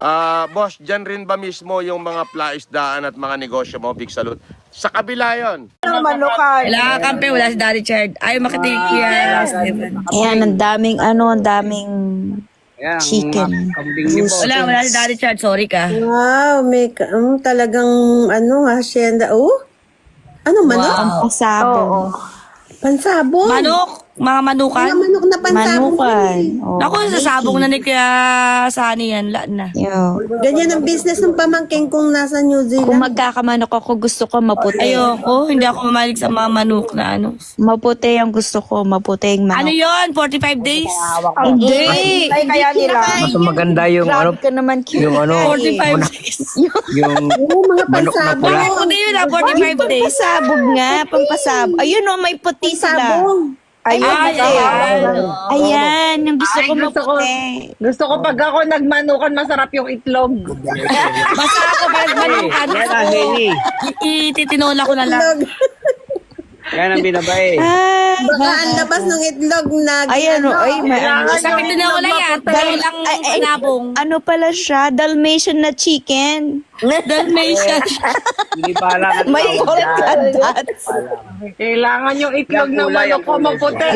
Boss, dyan rin ba mismo yung mga plaisdaan at mga negosyo mo, Big Salute? Sa kabila yon. Wala kampe, wala si Daddy Chard. Ayaw makinig kaya Stephen. Ayan, ang daming chicken. Wala si Daddy Chard. Sorry ka. Wow, may talagang hacienda. Oh? Ano, manok? Wow. Pasabong. Pansabong. Manok. Mga manukan. Mga manok na pansabong. Manukan. Oh, Naku, sasabong na ni kaya Sani yan. Lahat na. yo. Ganyan ang business ng pamangking kong nasa New Kung Zealand. magkakamanok ako, gusto ko maputi. Ayoko. Hindi ako mamalig sa mga manok na ano. Maputi ang gusto ko, maputi ang manok. Ano yon 45 days? Hindi! Ay, kaya nila. Mas maganda yung ano, Grabe ka naman, cute. yung ano, 45 days. yung Oo, mga manok na pansabong. pula. Ano yun 45 days? Pampasabog nga, pampasabog. Ayun o, may puti sila. Pansabong. Ayun, Ay, ayan. ayan, yung gusto ko gusto ko. maputi. Gusto ko pag ako nagmanukan, masarap yung itlog. Basta ako pag manukan. Yan ang hini. Ititinola ko na lang. Yan ang binabae. Ah, Baka ang labas ng itlog na ayan o, ay, may ano. Sa tinola yan. Tinolang sinabong. Ano pala siya? Dalmatian na chicken. Dalmatian. Hindi pa lang. May polka dots. Kailangan yung itlog Yung ng kulay, manok yung ko kulay. maputi.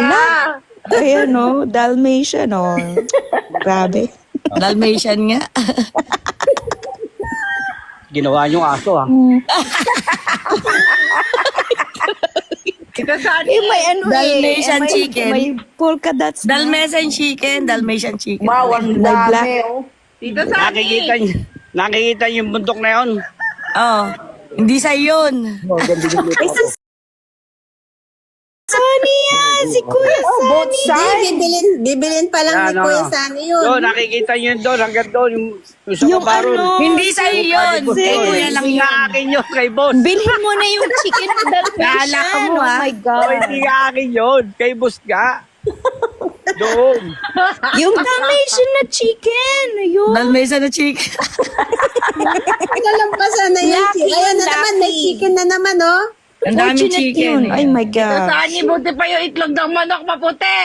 Ayan o, Dalmatian o. Grabe. Dalmatian nga. Ginawa niyong aso ha. Ito saan? May ano Dalmatian may, chicken. May polka dots. Dalmatian chicken. Dalmatian chicken. Wow, ang May black. dami. Oh. Dito saan? Nakikita niyo yung bundok na yun. Oh. Hindi sa yun. Sunny yan! Si Kuya Sunny! Bibilin pa lang ni Yan, Kuya ano. Sunny yun. Doon, nakikita niyo yun doon, hanggang doon, yung sa Yung kabaron. ano, Hindi sa yun. Kay kuya lang Hindi yun. nga akin yun, kay boss. bilhin mo na yung chicken na Dalmatian. Kala ka mo, Oh ah. my Oh, God. hindi nga akin yun, kay boss nga. Doon. Yung Dalmatian na chicken. Ayun. Dalmatian na chicken. Nalampasan na yun. Lucky, Ayan na naman, may lucky. chicken na naman, oh. Ang daming Fortunate chicken. yun. Ay my Ito God. saan? Buti pa yung itlog ng manok maputi.